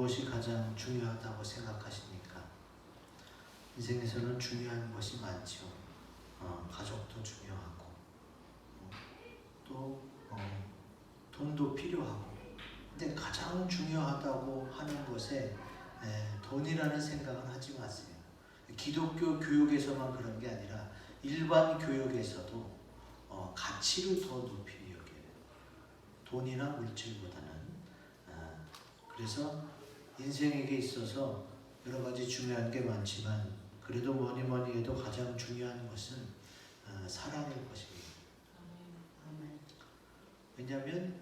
무엇이 가장 중요하다고 생각하십니까? 인생에서는 중요한 것이 많죠. 가족도 중요하고 또 돈도 필요하고, 근데 가장 중요하다고 하는 것에 돈이라는 생각은 하지 마세요. 기독교 교육에서만 그런 게 아니라 일반 교육에서도 가치를 더 높이 여겨요. 돈이나 물질보다는. 그래서 인생에게 있어서 여러 가지 중요한 게 많지만 그래도 뭐니 해도 가장 중요한 것은 사랑일 것입니다. 왜냐하면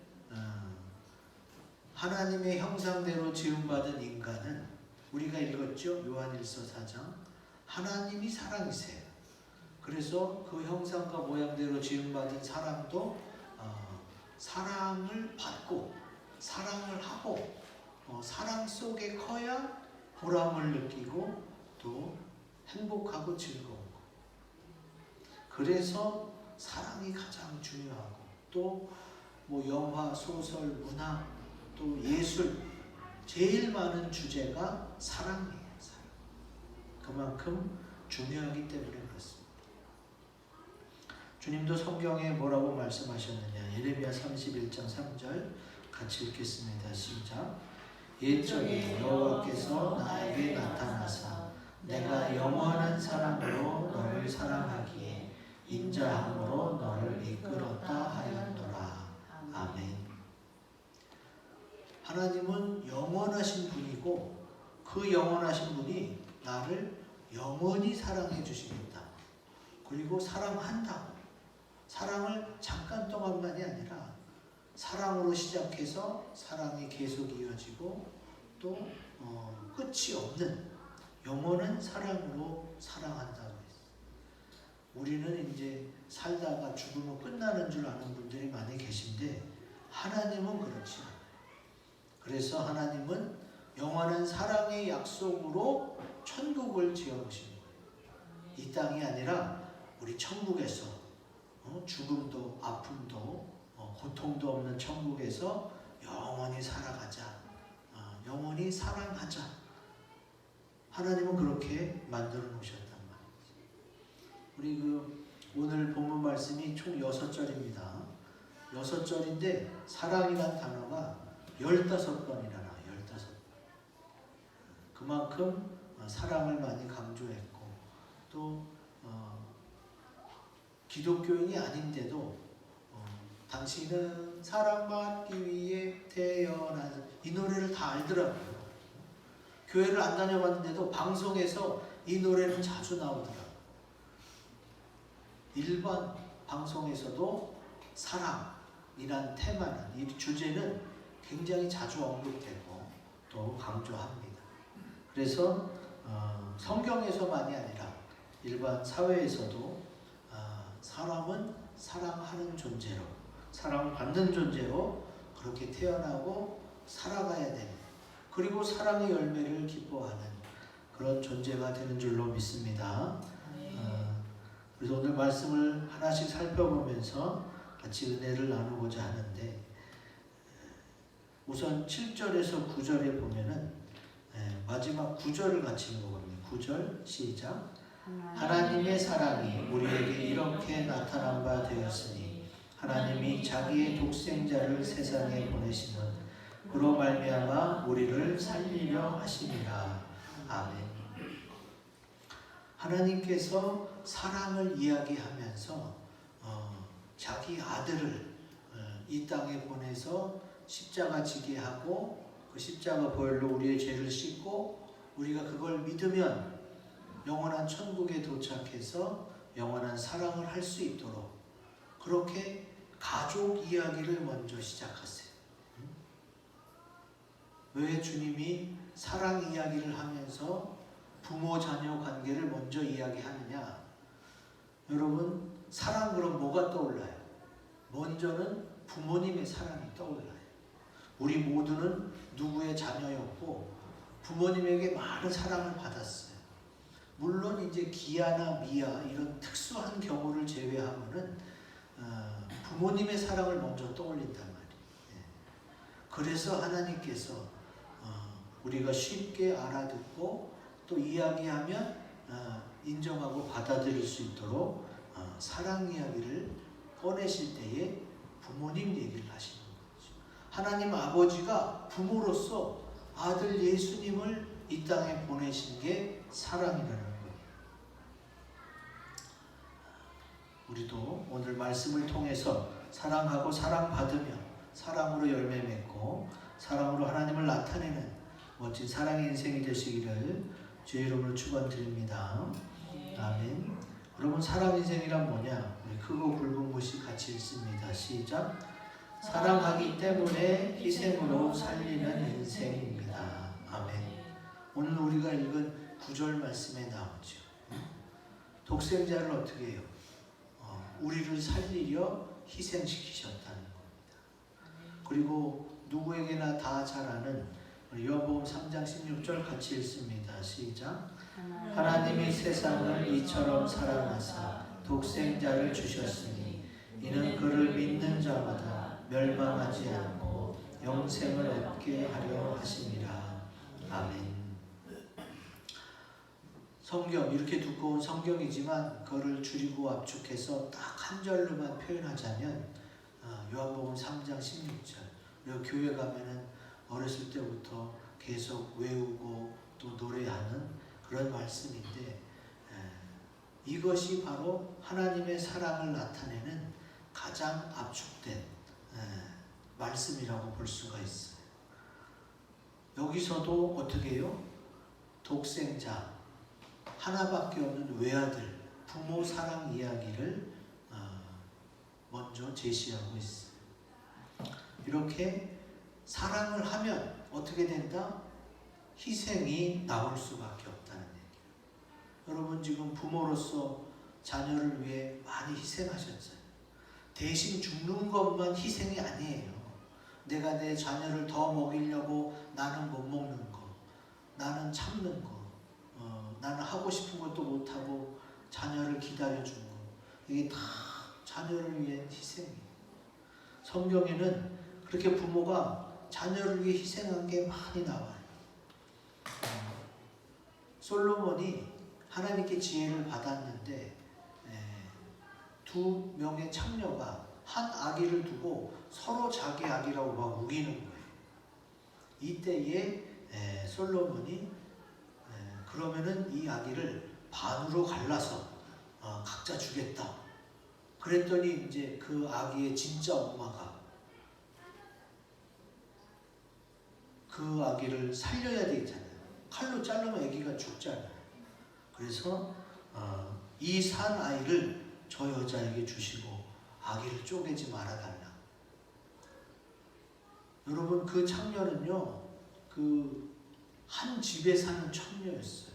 하나님의 형상대로 지음받은 인간은, 우리가 읽었죠? 요한일서 4장. 하나님이 사랑이세요. 그래서 그 형상과 모양대로 지음받은 사람도 사랑을 받고 사랑을 하고 사랑 속에 커야 보람을 느끼고 또 행복하고 즐거운 거. 그래서 사랑이 가장 중요하고, 또 뭐 영화, 소설, 문화, 또 예술, 제일 많은 주제가 사랑이에요. 사랑. 그만큼 중요하기 때문에 그렇습니다. 주님도 성경에 뭐라고 말씀하셨느냐? 예레미야 31장 3절 같이 읽겠습니다. 시작. 옛적에 여호와께서 나에게 나타나사 내가 영원한 사랑으로 너를 사랑하기에 인자함으로 너를 이끌었다 하였노라. 아멘. 하나님은 영원하신 분이고 그 영원하신 분이 나를 영원히 사랑해 주시겠다. 그리고 사랑한다고. 사랑을 잠깐 동안만이 아니라 사랑으로 시작해서 사랑이 계속 이어지고 또 끝이 없는 영원한 사랑으로 사랑한다고 했어요. 우리는 이제 살다가 죽으면 끝나는 줄 아는 분들이 많이 계신데 하나님은 그렇지 않아요. 그래서 하나님은 영원한 사랑의 약속으로 천국을 지어보신 거예요. 이 땅이 아니라 우리 천국에서 죽음도 아픔도 고통도 없는 천국에서 영원히 살아가자. 영원히 사랑하자. 하나님은 그렇게 만들어 놓으셨단 말이지. 우리 오늘 본문 말씀이 총 6절입니다. 6절인데 사랑이란 단어가 15번이나 나와요. 15번. 그만큼 사랑을 많이 강조했고, 또 기독교인이 아닌데도 당신은 사랑받기 위해 태어난, 이 노래를 다 알더라고요. 교회를 안 다녀봤는데도 방송에서 이 노래는 자주 나오더라고요. 일반 방송에서도 사랑이란 테마는, 이 주제는 굉장히 자주 언급되고 또 강조합니다. 그래서 성경에서만이 아니라 일반 사회에서도 사람은 사랑하는 존재로, 사랑받는 존재로 그렇게 태어나고 살아가야 되는, 그리고 사랑의 열매를 기뻐하는 그런 존재가 되는 줄로 믿습니다. 그래서 오늘 말씀을 하나씩 살펴보면서 같이 은혜를 나누고자 하는데, 우선 7절에서 9절에 보면은 마지막 9절을 같이 읽어봅니다. 9절 시작. 하나님의 사랑이 우리에게 이렇게 나타난 바 되었으니 하나님이 자기의 독생자를 세상에 보내시는 그로 말미암아 우리를 살리려 하심이라. 아멘. 하나님께서 사랑을 이야기하면서 자기 아들을 이 땅에 보내서 십자가 지게 하고 그 십자가 보혈로 우리의 죄를 씻고 우리가 그걸 믿으면 영원한 천국에 도착해서 영원한 사랑을 할 수 있도록, 그렇게 가족 이야기를 먼저 시작하세요. 왜 주님이 사랑 이야기를 하면서 부모 자녀 관계를 먼저 이야기하느냐? 여러분, 사랑 그럼 뭐가 떠올라요? 먼저는 부모님의 사랑이 떠올라요. 우리 모두는 누구의 자녀였고 부모님에게 많은 사랑을 받았어요. 물론 이제 기아나 미아 이런 특수한 경우를 제외하고는 부모님의 사랑을 먼저 떠올린단 말이에요. 그래서 하나님께서 우리가 쉽게 알아듣고 또 이야기하면 인정하고 받아들일 수 있도록 사랑 이야기를 꺼내실 때에 부모님 얘기를 하시는 거죠. 하나님 아버지가 부모로서 아들 예수님을 이 땅에 보내신 게 사랑이라는 거예요. 우리도 오늘 말씀을 통해서 사랑하고 사랑받으며 사랑으로 열매 맺고 사랑으로 하나님을 나타내는 멋진 사랑의 인생이 되시기를 주의 이름으로 축원드립니다. 아멘. 여러분, 사랑 인생이란 뭐냐? 우리 크고 굵은 것이 같이 읽습니다. 시작. 사랑하기 때문에 희생으로 살리는 인생입니다. 아멘. 오늘 우리가 읽은 9절 말씀에 나오죠. 독생자를 어떻게 해요? 우리를 살리려 희생시키셨다는 겁니다. 그리고 누구에게나 다 잘 아는 요한복음 3장 16절 같이 읽습니다. 시작. 하나님이 세상을 이처럼 사랑하사 독생자를 주셨으니 이는 그를 믿는 자마다 멸망하지 않고 영생을 얻게 하려 하심이라. 아멘. 성경, 이렇게 두꺼운 성경이지만 그거를 줄이고 압축해서 딱 한 절로만 표현하자면 요한복음 3장 16절. 우리가 교회 가면은 어렸을 때부터 계속 외우고 또 노래하는 그런 말씀인데, 이것이 바로 하나님의 사랑을 나타내는 가장 압축된 말씀이라고 볼 수가 있어요. 여기서도 어떻게 해요? 독생자, 하나밖에 없는 외아들, 부모 사랑 이야기를 먼저 제시하고 있어요. 이렇게 사랑을 하면 어떻게 된다? 희생이 나올 수밖에 없다는 얘기예요. 여러분, 지금 부모로서 자녀를 위해 많이 희생하셨잖아요. 대신 죽는 것만 희생이 아니에요. 내가 내 자녀를 더 먹이려고 나는 못 먹는 거, 나는 참는 거, 나는 하고 싶은 것도 못하고 자녀를 기다려준 거, 이게 다 자녀를 위한 희생이에요. 성경에는 그렇게 부모가 자녀를 위해 희생한 게 많이 나와요. 솔로몬이 하나님께 지혜를 받았는데 두 명의 창녀가 한 아기를 두고 서로 자기 아기라고 막 우기는 거예요. 이때에 솔로몬이 그러면은 이 아기를 반으로 갈라서 각자 주겠다. 그랬더니 이제 그 아기의 진짜 엄마가 그 아기를 살려야 되잖아요. 칼로 자르면 아기가 죽잖아요. 그래서 이 산 아이를 저 여자에게 주시고 아기를 쪼개지 말아달라. 여러분, 그 창녀는요, 그 한 집에 사는 처녀였어요.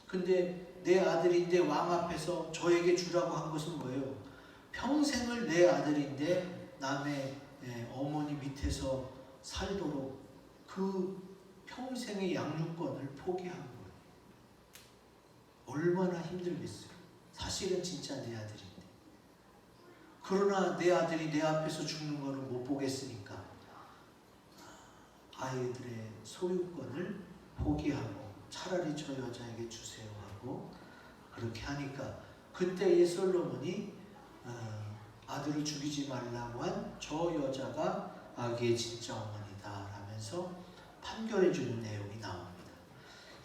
근데 내 아들인데 왕 앞에서 저에게 주라고 한 것은 뭐예요? 평생을 내 아들인데 남의 어머니 밑에서 살도록 그 평생의 양육권을 포기한 거예요. 얼마나 힘들겠어요. 사실은 진짜 내 아들인데. 그러나 내 아들이 내 앞에서 죽는 거를 못 보겠으니까 아이들의 소유권을 포기하고 차라리 저 여자에게 주세요 하고 그렇게 하니까 그때의 솔로몬이 아들을 죽이지 말라고 한 저 여자가 아기의 진짜 어머니다 라면서 판결해 주는 내용이 나옵니다.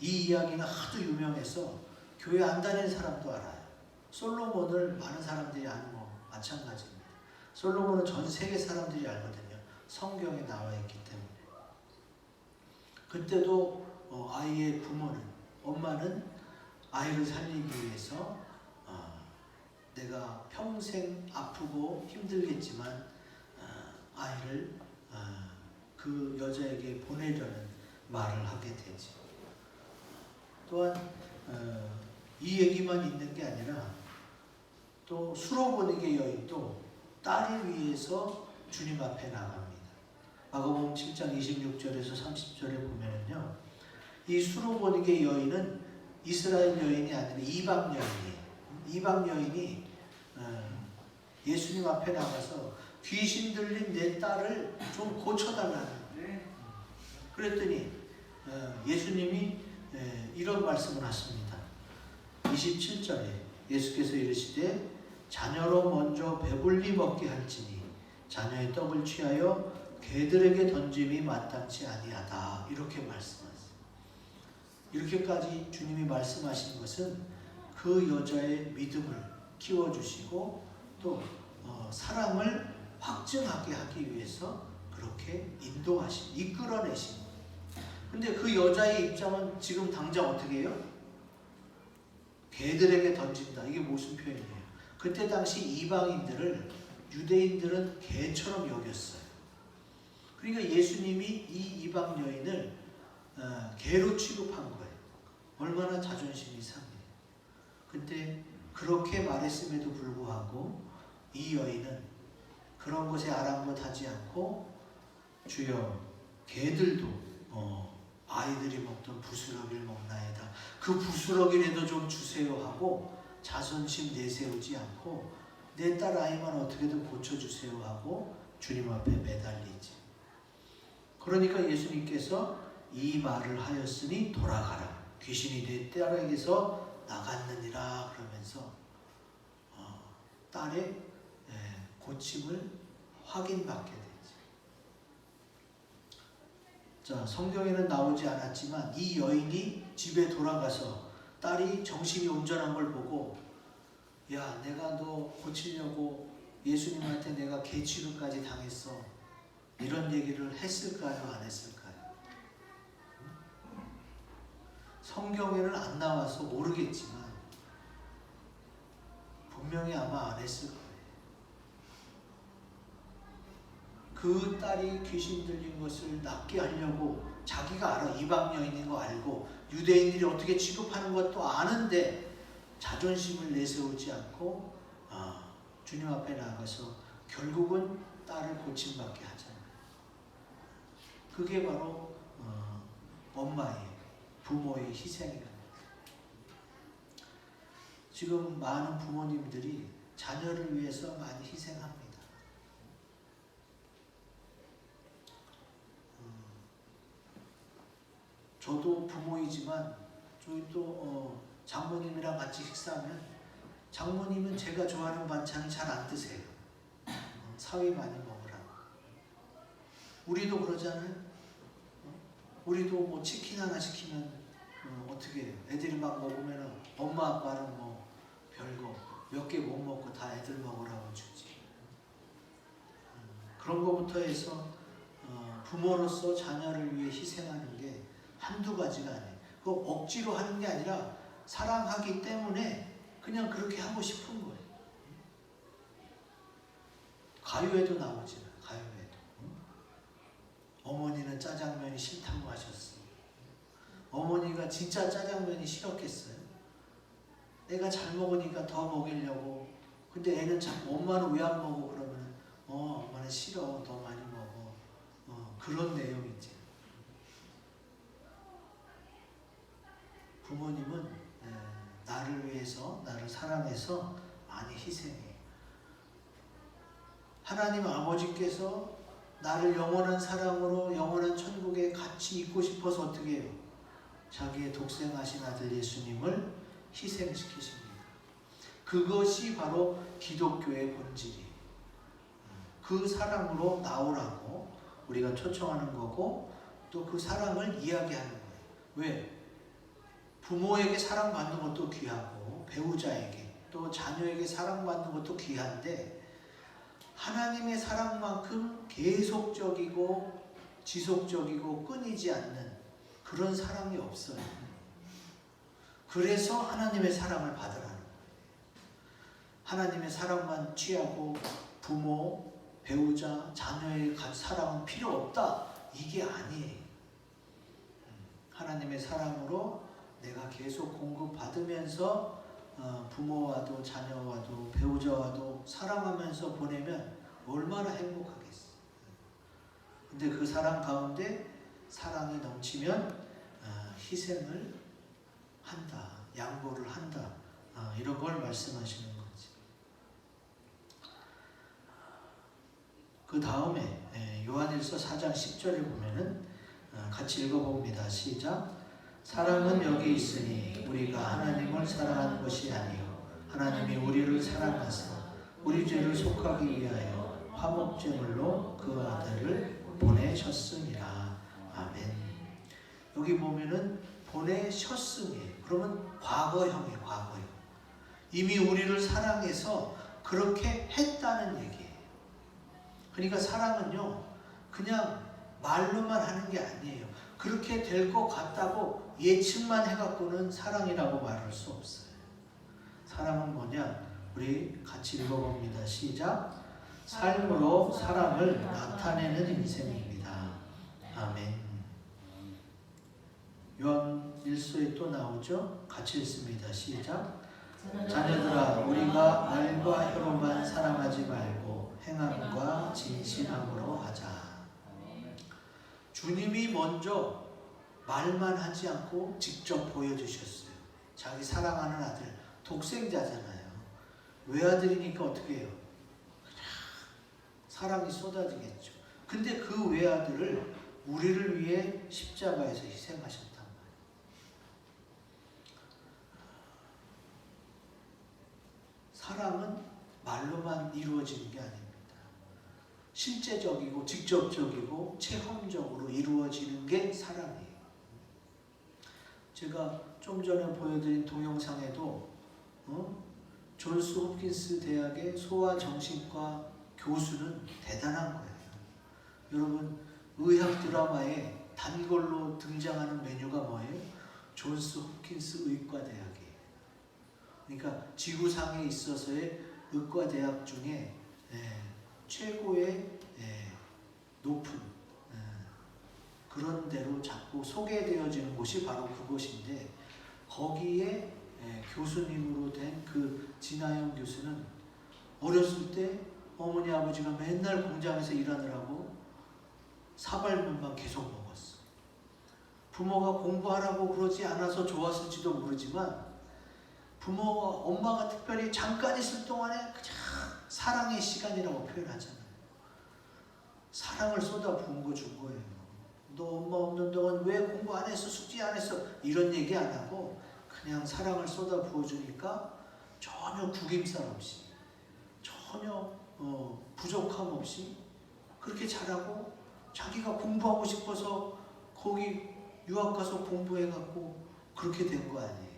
이 이야기는 하도 유명해서 교회 안 다니는 사람도 알아요. 솔로몬을 많은 사람들이 아는 거 마찬가지입니다. 솔로몬은 전 세계 사람들이 알거든요. 성경에 나와 있기 때문에. 그때도 아이의 부모는, 엄마는 아이를 살리기 위해서 내가 평생 아프고 힘들겠지만 아이를 그 여자에게 보내려는 말을 하게 되지. 또한 이 얘기만 있는 게 아니라 또 수로보니게 여인도 딸을 위해서 주님 앞에 나갑니다. 마가복음 7장 26절에서 30절에 보면은요, 이 수로보니게 여인은 이스라엘 여인이 아니라 이방 여인이에요. 이방 여인이 예수님 앞에 나가서 귀신 들린 내 딸을 좀 고쳐달라는 거예요. 그랬더니 예수님이 이런 말씀을 하십니다. 27절에 예수께서 이르시되 자녀로 먼저 배불리 먹게 할지니 자녀의 떡을 취하여 개들에게 던짐이 마땅치 아니하다. 이렇게 말씀하세요. 이렇게까지 주님이 말씀하신 것은 그 여자의 믿음을 키워주시고 또 사랑을 확증하게 하기 위해서 그렇게 이끌어내신. 근데 그 여자의 입장은 지금 당장 어떻게 해요? 개들에게 던진다. 이게 무슨 표현이에요? 그때 당시 이방인들을 유대인들은 개처럼 여겼어요. 그러니까 예수님이 이 이방 여인을 개로 취급한 거예요. 얼마나 자존심이 상해요. 근데 그렇게 말했음에도 불구하고 이 여인은 그런 것에 아랑곳하지 않고 주여 개들도 아이들이 먹던 부스러기를 먹나이다. 그 부스러기라도 좀 주세요 하고 자존심 내세우지 않고 내 딸 아이만 어떻게든 고쳐주세요 하고 주님 앞에 매달리지. 그러니까 예수님께서 이 말을 하였으니 돌아가라. 귀신이 내 딸에게서 나갔느니라 그러면서 딸의 고침을 확인받게 되지. 자, 성경에는 나오지 않았지만 이 여인이 집에 돌아가서 딸이 정신이 온전한 걸 보고 야, 내가 너 고치려고 예수님한테 내가 개 취급까지 당했어. 이런 얘기를 했을까요? 안 했을까요? 성경에는 안 나와서 모르겠지만 분명히 아마 안 했을 거예요. 그 딸이 귀신 들린 것을 낫게 하려고 자기가 알아. 이방 여인인 거 알고 유대인들이 어떻게 취급하는 것도 아는데 자존심을 내세우지 않고 주님 앞에 나가서 결국은 딸을 고침받게 하잖아요. 그게 바로 엄마의, 부모의 희생이랍니다. 지금 많은 부모님들이 자녀를 위해서 많이 희생합니다. 저도 부모이지만 저희 또 장모님이랑 같이 식사하면 장모님은 제가 좋아하는 반찬을 잘 안 드세요. 사위 많이 먹으라고. 우리도 그러잖아요. 우리도 뭐 치킨 하나 시키면 어떻게 해요? 애들이 막 먹으면 엄마 아빠는 뭐 별거 몇 개 못 먹고 다 애들 먹으라고 주지. 그런 것부터 해서 부모로서 자녀를 위해 희생하는 게 한두 가지가 아니에요. 그거 억지로 하는 게 아니라 사랑하기 때문에 그냥 그렇게 하고 싶은 거예요. 가요에도 나오잖아요. 가요에도. 어머니는 짜장면이 싫다고 하셨어. 어머니가 진짜 짜장면이 싫었겠어요. 애가 잘 먹으니까 더 먹이려고. 근데 애는 참 엄마는 왜 안 먹어? 그러면 엄마는 싫어. 더 많이 먹어. 그런 내용이지. 부모님은 나를 위해서, 나를 사랑해서 많이 희생해요. 하나님 아버지께서 나를 영원한 사랑으로 영원한 천국에 같이 있고 싶어서 어떻게 해요? 자기의 독생하신 아들 예수님을 희생시키십니다. 그것이 바로 기독교의 본질이에요. 그 사랑으로 나오라고 우리가 초청하는 거고 또 그 사랑을 이야기하는 거예요. 왜? 부모에게 사랑받는 것도 귀하고 배우자에게 또 자녀에게 사랑받는 것도 귀한데 하나님의 사랑만큼 계속적이고 지속적이고 끊이지 않는 그런 사랑이 없어요. 그래서 하나님의 사랑을 받으라는 거예요. 하나님의 사랑만 취하고 부모, 배우자, 자녀의 사랑은 필요 없다. 이게 아니에요. 하나님의 사랑으로 내가 계속 공급받으면서 부모와도 자녀와도 배우자와도 사랑하면서 보내면 얼마나 행복하겠어요. 근데 그 사랑 가운데 사랑이 넘치면 희생을 한다, 양보를 한다, 이런 걸 말씀하시는 거지. 그 다음에 요한일서 4장 10절에 보면은 같이 읽어봅니다. 시작. 사랑은 여기 있으니 우리가 하나님을 사랑한 것이 아니요 하나님이 우리를 사랑하사 우리 죄를 속하기 위하여 화목제물로 그 아들을 보내셨으니라. 아멘. 여기 보면은 보내셨으니 그러면 과거형이에요. 과거형. 이미 우리를 사랑해서 그렇게 했다는 얘기예요. 그러니까 사랑은요 그냥 말로만 하는 게 아니에요. 그렇게 될 것 같다고 예측만 해갖고는 사랑이라고 말할 수 없어요. 사랑은 뭐냐? 우리 같이 읽어봅니다. 시작. 삶으로 사랑을 나타내는 인생입니다. 아멘. 요한 1서에 또 나오죠? 같이 읽습니다. 시작. 자녀들아 우리가 말과 혀로만 사랑하지 말고 행함과 진실함으로 하자. 주님이 먼저 말만 하지 않고 직접 보여주셨어요. 자기 사랑하는 아들, 독생자잖아요. 외아들이니까 어떻게 해요? 사랑이 쏟아지겠죠. 근데 그 외아들을 우리를 위해 십자가에서 희생하셨단 말이에요. 사랑은 말로만 이루어지는 게 아닙니다. 실제적이고 직접적이고 체험적으로 이루어지는 게 사랑이에요. 제가 좀 전에 보여드린 동영상에도 존스 홉킨스 대학의 소아정신과 교수는 대단한 거예요. 여러분 의학 드라마에 단골로 등장하는 메뉴가 뭐예요? 존스 홉킨스 의과대학이에요. 그러니까 지구상에 있어서의 의과대학 중에 최고의 높은 그런 데로 자꾸 소개되어지는 곳이 바로 그곳인데 거기에 교수님으로 된 그 진아영 교수는 어렸을 때 어머니 아버지가 맨날 공장에서 일하느라고 사발면만 계속 먹었어. 부모가 공부하라고 그러지 않아서 좋았을지도 모르지만 부모와 엄마가 특별히 잠깐 있을 동안에 그냥 사랑의 시간이라고 표현하잖아요. 사랑을 쏟아 부은 거 준 거예요. 너 엄마 없는 동안 왜 공부 안 했어? 숙제 안 했어? 이런 얘기 안 하고 그냥 사랑을 쏟아 부어주니까 전혀 구김살 없이 전혀 부족함 없이 그렇게 잘하고 자기가 공부하고 싶어서 거기 유학 가서 공부해갖고 그렇게 된 거 아니에요.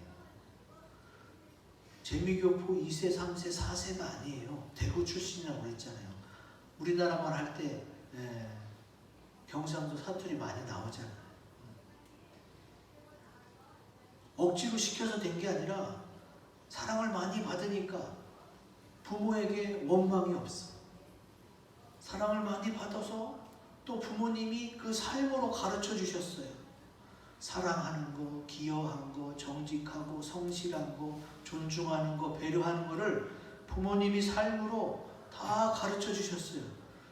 재미교포 2세, 3세, 4세가 아니에요. 대구 출신이라고 그랬잖아요. 우리나라만 할 때 경상도 사투리 많이 나오잖아요. 억지로 시켜서 된 게 아니라 사랑을 많이 받으니까 부모에게 원망이 없어. 사랑을 많이 받아서 또 부모님이 그 삶으로 가르쳐 주셨어요. 사랑하는 거, 기여한 거, 정직하고 성실한 거, 존중하는 거, 배려하는 거를 부모님이 삶으로 다 가르쳐 주셨어요.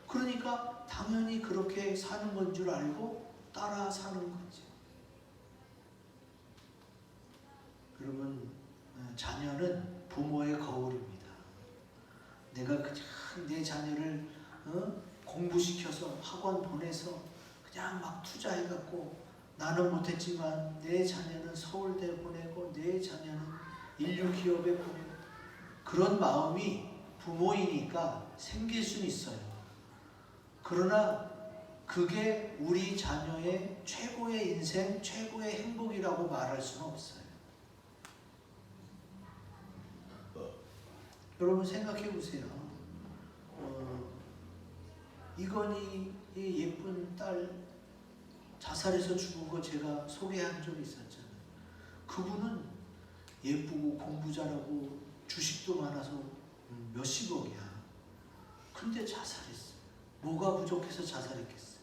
그러니까 당연히 그렇게 사는 건 줄 알고 따라 사는 거지. 여러분, 자녀는 부모의 거울입니다. 내가 그냥 내 자녀를 공부시켜서 학원 보내서 그냥 막 투자해갖고 나는 못했지만 내 자녀는 서울대 보내고 내 자녀는 인류기업에 보내고 그런 마음이 부모이니까 생길 수는 있어요. 그러나 그게 우리 자녀의 최고의 인생, 최고의 행복이라고 말할 수는 없어요. 여러분 생각해 보세요. 이건희의 예쁜 딸 자살해서 죽은 거 제가 소개한 적이 있었잖아요. 그분은 예쁘고 공부 잘하고 주식도 많아서 몇십억이야. 근데 자살했어요. 뭐가 부족해서 자살했겠어요?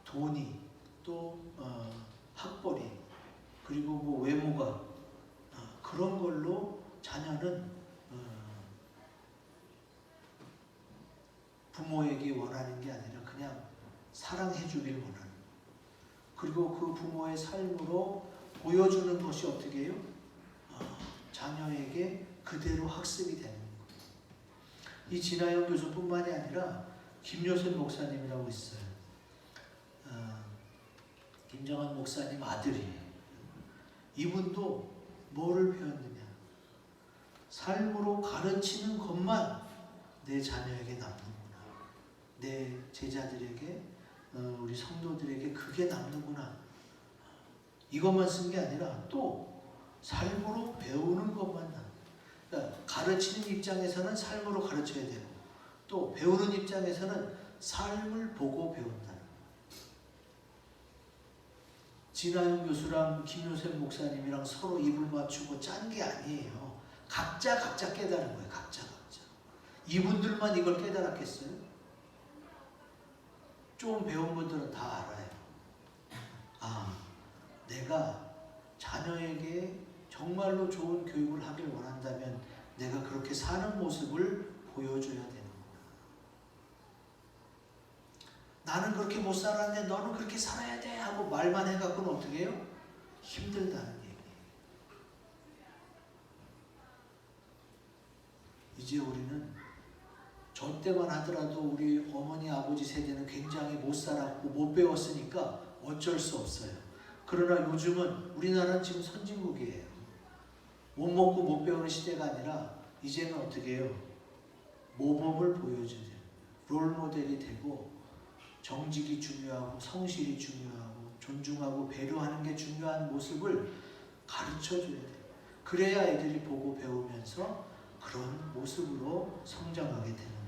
돈이 또 학벌이 그리고 뭐 외모가 그런 걸로 자녀는 부모에게 원하는 게 아니라 그냥 사랑해 주길 원하는 거예요. 그리고 그 부모의 삶으로 보여주는 것이 어떻게 해요? 자녀에게 그대로 학습이 되는 거예요. 이 진아영 교수뿐만이 아니라 김요셉 목사님이라고 있어요. 김정한 목사님 아들이에요. 이분도 뭐를 배웠느냐? 삶으로 가르치는 것만 내 자녀에게 남는구나. 내 제자들에게, 우리 성도들에게 그게 남는구나. 이것만 쓴 게 아니라 또 삶으로 배우는 것만 남는. 그러니까 가르치는 입장에서는 삶으로 가르쳐야 되고, 또 배우는 입장에서는 삶을 보고 배운다는. 진아영 교수랑 김요셉 목사님이랑 서로 입을 맞추고 짠 게 아니에요. 각자 깨달은 거예요. 각자. 이분들만 이걸 깨달았겠어요? 좀 배운 분들은 다 알아요. 아, 내가 자녀에게 정말로 좋은 교육을 하길 원한다면 내가 그렇게 사는 모습을 보여줘야 되는구나. 나는 그렇게 못 살았는데 너는 그렇게 살아야 돼 하고 말만 해갖고는 어떻게 해요? 힘들다는 얘기예요. 이제 우리는 저 때만 하더라도 우리 어머니 아버지 세대는 굉장히 못 살았고 못 배웠으니까 어쩔 수 없어요. 그러나 요즘은 우리나라는 지금 선진국이에요. 못 먹고 못 배우는 시대가 아니라 이제는 어떻게 해요? 모범을 보여줘야 돼요. 롤모델이 되고 정직이 중요하고 성실이 중요하고 존중하고 배려하는 게 중요한 모습을 가르쳐줘야 돼요. 그래야 애들이 보고 배우면서 그런 모습으로 성장하게 되는 거예요.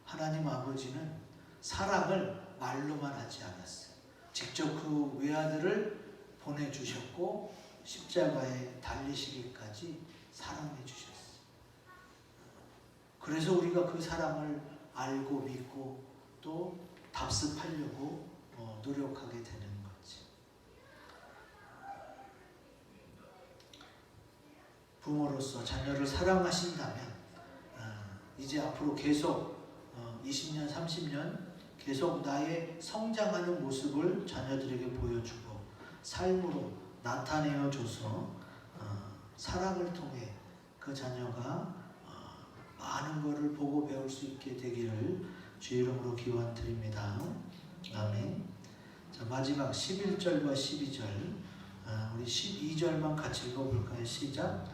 하나님 아버지는 사랑을 말로만 하지 않았어요. 직접 그 외아들을 보내주셨고 십자가에 달리시기까지 사랑해 주셨어요. 그래서 우리가 그 사랑을 알고 믿고 또 답습하려고 노력하게 되는 거지. 부모로서 자녀를 사랑하신다면 이제 앞으로 계속 20년, 30년 계속 나의 성장하는 모습을 자녀들에게 보여주고 삶으로 나타내어줘서 사랑을 통해 그 자녀가 많은 것을 보고 배울 수 있게 되기를 주의 이름으로 기원드립니다. 아멘. 자, 마지막 11절과 12절 우리 12절만 같이 읽어볼까요? 시작.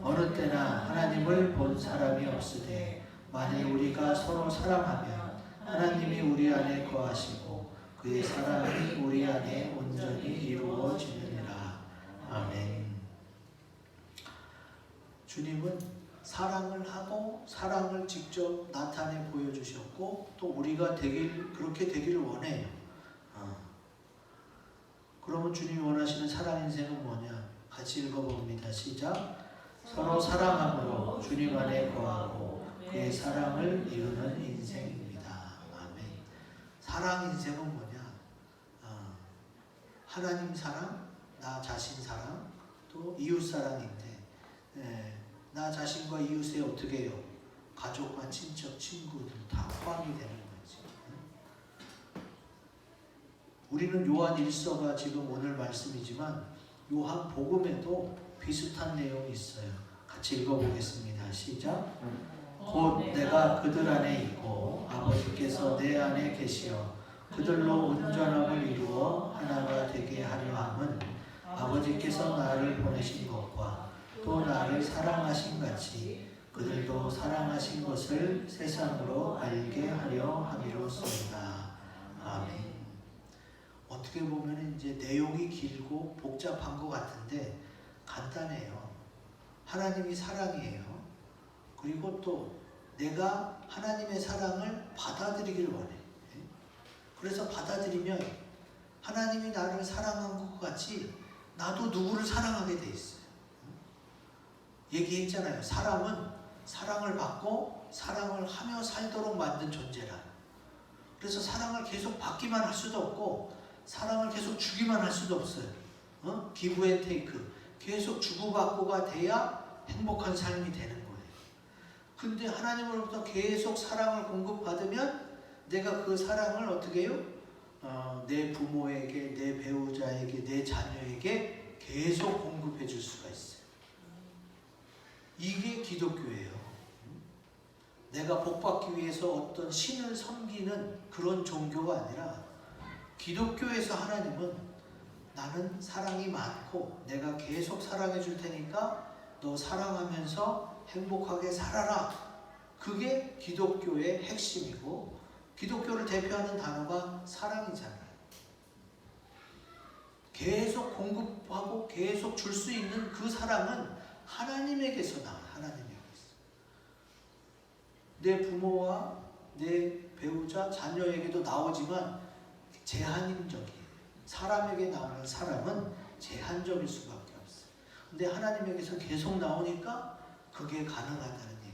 어느 때나 하나님을 본 사람이 없으되 만일 우리가 서로 사랑하면 하나님이 우리 안에 거하시고 그의 사랑이 우리 안에 온전히 이루어지느니라. 아멘. 주님은 사랑을 하고 사랑을 직접 나타내 보여주셨고 또 우리가 그렇게 되기를 원해요. 그러면 주님이 원하시는 사랑 인생은 뭐냐? 같이 읽어봅니다. 시작. 서로 사랑함으로 주님 안에 거하고 그의 사랑을 이루는 인생입니다. 아멘. 사랑 인생은 뭐냐? 하나님 사랑, 나 자신 사랑, 또 이웃 사랑인데 나 자신과 이웃에 어떻게 해요? 가족과 친척, 친구들 다 포함이 되는 거지. 우리는 요한 1서가 지금 오늘 말씀이지만 요한 복음에도 비슷한 내용이 있어요. 같이 읽어보겠습니다. 시작. 곧 내가 그들 안에 있고 아버지께서 내 안에 계시어 그들로 온전함을 이루어 하나가 되게 하려 함은 아버지께서 나를 보내신 것과 또 나를 사랑하신 같이 그들도 사랑하신 것을 세상으로 알게 하려 함이로소이다. 아멘. 어떻게 보면 이제 내용이 길고 복잡한 것 같은데 간단해요. 하나님이 사랑이에요. 그리고 또 내가 하나님의 사랑을 받아들이길 원해. 그래서 받아들이면 하나님이 나를 사랑한 것 같이 나도 누구를 사랑하게 돼 있어요. 얘기했잖아요. 사람은 사랑을 받고 사랑을 하며 살도록 만든 존재라. 그래서 사랑을 계속 받기만 할 수도 없고 사랑을 계속 주기만 할 수도 없어요. 기브 앤 테이크. 계속 주고받고가 돼야 행복한 삶이 되는 거예요. 근데 하나님으로부터 계속 사랑을 공급받으면 내가 그 사랑을 어떻게 해요? 내 부모에게, 내 배우자에게, 내 자녀에게 계속 공급해 줄 수가 있어요. 이게 기독교예요. 내가 복받기 위해서 어떤 신을 섬기는 그런 종교가 아니라 기독교에서 하나님은 나는 사랑이 많고 내가 계속 사랑해 줄 테니까 너 사랑하면서 행복하게 살아라. 그게 기독교의 핵심이고 기독교를 대표하는 단어가 사랑이잖아요. 계속 공급하고 계속 줄 수 있는 그 사랑은 하나님에게서 나와요. 하나님에게서. 내 부모와 내 배우자, 자녀에게도 나오지만 제한적이에요. 사람에게 나오는 사랑은 제한적일 수밖에 없어요. 근데 하나님에게서 계속 나오니까 그게 가능하다는 얘기지.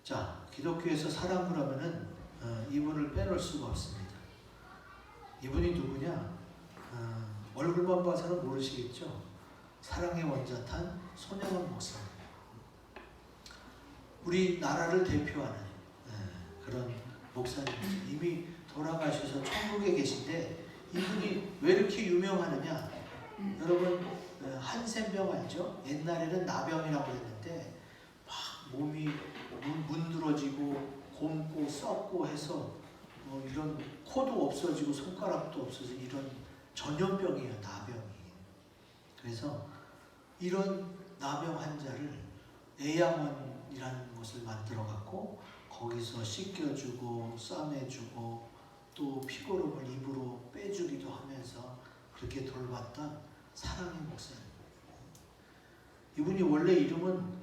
자, 기독교에서 사랑 그러면은 이분을 빼놓을 수가 없습니다. 이분이 누구냐? 얼굴만 봐서는 모르시겠죠? 사랑의 원자탄 손영원 목사님. 우리 나라를 대표하는 그런 목사님이죠. 이미 돌아가셔서 천국에 계신데 이분이 왜 이렇게 유명하느냐? 여러분 한센병 알죠? 옛날에는 나병이라고 했는데 막 몸이 문드러지고 곪고 썩고 해서 이런 코도 없어지고 손가락도 없어지고 이런 전염병이에요. 나병이. 그래서 이런 나병 환자를 애양원이라는 곳을 만들어 갖고 거기서 씻겨주고 싸매주고 또 피고름을 입으로 빼주기도 하면서 그렇게 돌봤던 사랑의 목사님. 이분이 원래 이름은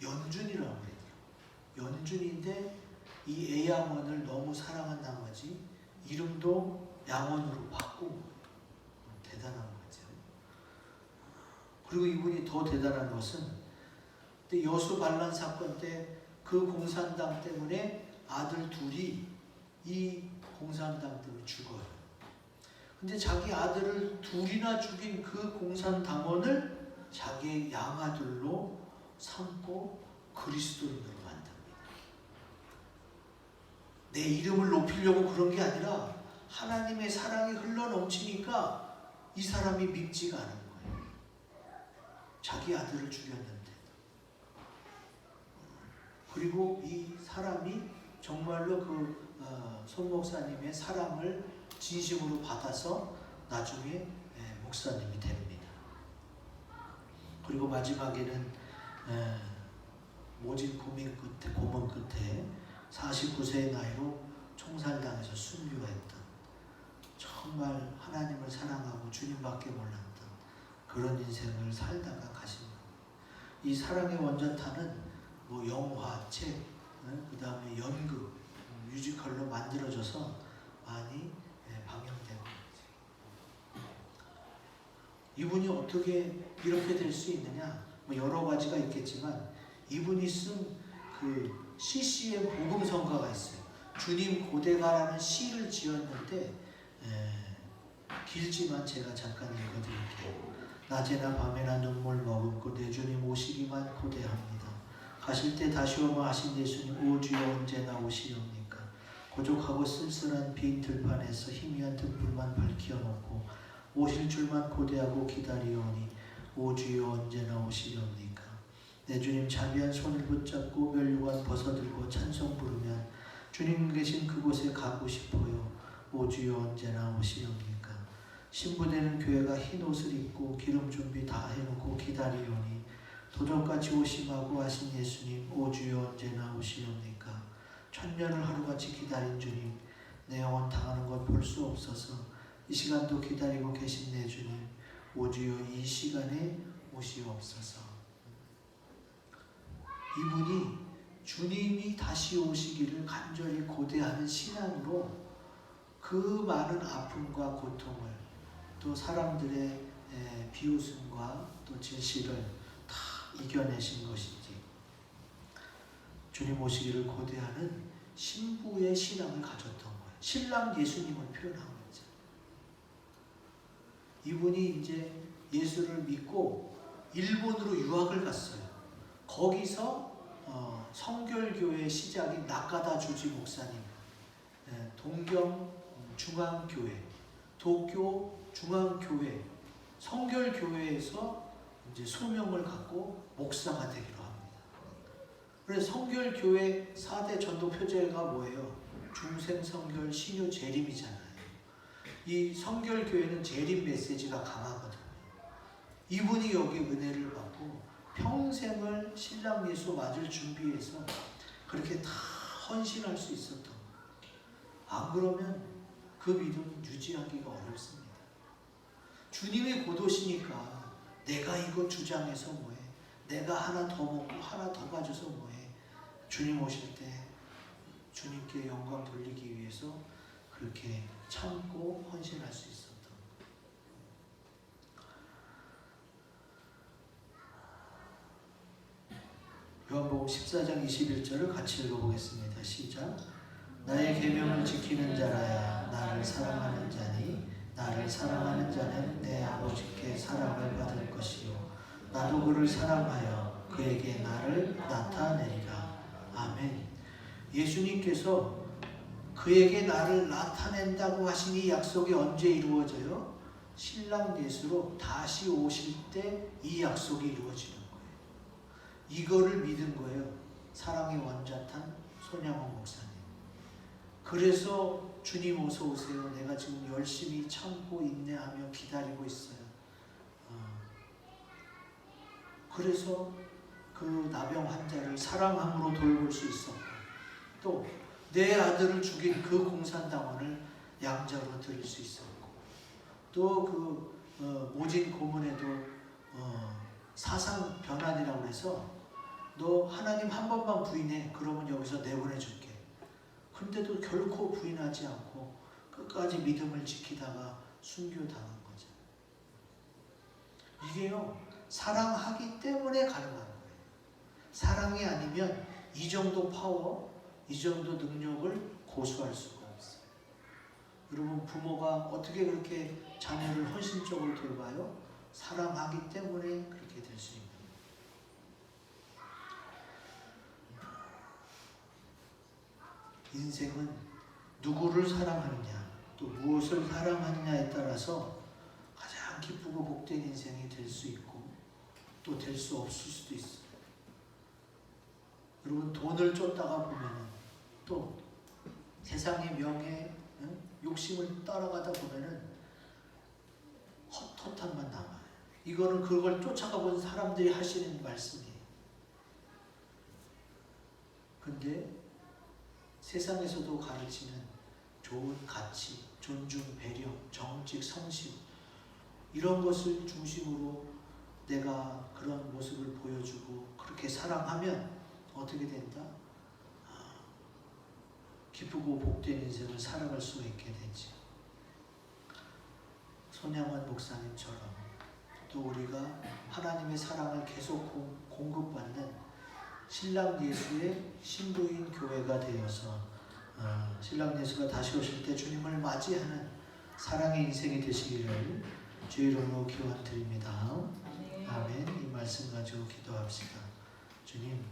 연준이라고 해요. 연준인데 이 애양원을 너무 사랑한 나머지 이름도 양원으로 바꾸고 대단한 거죠. 그리고 이분이 더 대단한 것은 여수 반란 사건 때 그 공산당 때문에 아들 둘이 이 공산당 때문에 죽어요. 근데 자기 아들을 둘이나 죽인 그 공산당원을 자기의 양아들로 삼고 그리스도인으로 만듭니다. 내 이름을 높이려고 그런 게 아니라 하나님의 사랑이 흘러넘치니까 이 사람이 믿지가 않은 거예요. 자기 아들을 죽였는데. 그리고 이 사람이 정말로 손 목사님의 사랑을 진심으로 받아서 나중에 목사님이 됩니다. 그리고 마지막에는 모진 고문 끝에 49세의 나이로 총살당해서 순교했던 정말 하나님을 사랑하고 주님밖에 몰랐던 그런 인생을 살다가 가신 겁니다. 이 사랑의 원자탄은 영화, 책, 그 다음에 연극, 뮤지컬로 만들어져서 많이 방영된 거죠. 이분이 어떻게 이렇게 될 수 있느냐? 여러 가지가 있겠지만 이분이 쓴 그 CCM 복음성가가 있어요. 주님 고대가라는 시를 지었는데 길지만 제가 잠깐 읽어드릴게요. 낮에나 밤에나 눈물 머금고 내 주님 오시기만 고대합니다. 가실 때 다시 오마 하신 예수님 오 주여 언제나 오시렵니까? 고족하고 쓸쓸한 빈 들판에서 희미한 등불만 밝혀 놓고 오실 줄만 고대하고 기다리오니 오 주여 언제나 오시렵니까? 내 주님 자비한 손을 붙잡고 멸류관 벗어들고 찬송 부르면 주님 계신 그곳에 가고 싶어요. 오 주여 언제나 오시렵니까? 신부되는 교회가 흰 옷을 입고 기름 준비 다 해놓고 기다리오니 도적같이 오심하고 하신 예수님 오 주여 언제나 오시렵니까? 천년을 하루같이 기다린 주님 내 영혼 당하는 것 볼 수 없어서 이 시간도 기다리고 계신 내 주님 오 주여 이 시간에 오시옵소서. 이분이 주님이 다시 오시기를 간절히 고대하는 신앙으로 그 많은 아픔과 고통을 또 사람들의 비웃음과 또 질시를 다 이겨내신 것이지. 주님 오시기를 고대하는 신부의 신앙을 가졌던 거예요. 신랑 예수님을 표현한 거죠. 이분이 이제 예수를 믿고 일본으로 유학을 갔어요. 거기서 성결교회의 시작인 나카다 주지 목사님, 동경 중앙교회, 도쿄 중앙교회, 성결교회에서 이제 소명을 갖고 목사가 되기로 합니다. 그래서 성결교회 4대 전도 표제가 뭐예요? 중생 성결 신유 재림이잖아요. 이 성결교회는 재림 메시지가 강하거든요. 이분이 여기 은혜를 받고 평생을 신랑 예수 맞을 준비해서 그렇게 다 헌신할 수 있었던 거예요. 안 그러면 그 믿음 유지하기가 어렵습니다. 주님이 곧 오시니까 내가 이거 주장해서 뭐해? 내가 하나 더 먹고 하나 더 가져서 뭐해? 주님 오실 때 주님께 영광 돌리기 위해서 그렇게 참고 헌신할 수 있었던 거예요. 요한복음 14장 21절을 같이 읽어보겠습니다. 시작. 나의 계명을 지키는 자라야 나를 사랑하는 자니 나를 사랑하는 자는 내 아버지께 사랑을 받을 것이요 나도 그를 사랑하여 그에게 나를 나타내리라. 아멘. 예수님께서 그에게 나를 나타낸다고 하신 이 약속이 언제 이루어져요? 신랑 예수로 다시 오실 때 이 약속이 이루어지는 거예요. 이거를 믿은 거예요. 사랑의 원자탄 손양원 목사님. 그래서 주님 어서 오세요. 내가 지금 열심히 참고 인내하며 기다리고 있어요. 그래서 그 나병 환자를 사랑함으로 돌볼 수 있었고 또 내 아들을 죽인 그 공산당원을 양자로 드릴 수 있었고 또 그 모진 고문에도 사상 변환이라고 해서 너 하나님 한 번만 부인해. 그러면 여기서 내보내줄게. 근데도 결코 부인하지 않고 끝까지 믿음을 지키다가 순교당한 거죠. 이게요, 사랑하기 때문에 가능한 거예요. 사랑이 아니면 이 정도 파워, 이 정도 능력을 고수할 수가 없어요. 여러분, 부모가 어떻게 그렇게 자녀를 헌신적으로 돌봐요? 사랑하기 때문에 그렇게 될 수 있는 거예요. 인생은 누구를 사랑하느냐, 또 무엇을 사랑하느냐에 따라서 가장 기쁘고 복된 인생이 될 수 있고 또 될 수 없을 수도 있어요. 여러분, 돈을 쫓다가 보면은 또 세상의 명예, 욕심을 따라가다 보면은 헛헛함만 남아요. 이거는 그걸 쫓아가 본 사람들이 하시는 말씀이에요. 근데 세상에서도 가르치는 좋은 가치, 존중, 배려, 정직, 성실 이런 것을 중심으로 내가 그런 모습을 보여주고 그렇게 사랑하면 어떻게 된다? 기쁘고 복된 인생을 살아갈 수 있게 되지. 손양원 목사님처럼 또 우리가 하나님의 사랑을 계속 공급받는 신랑 예수의 신부인 교회가 되어서 신랑 예수가 다시 오실 때 주님을 맞이하는 사랑의 인생이 되시기를 주 이름으로 기원드립니다. 아멘. 이 말씀 가지고 기도합시다. 주님,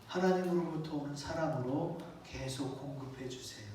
하나님으로부터 오는 사랑으로 계속 공급해 주세요.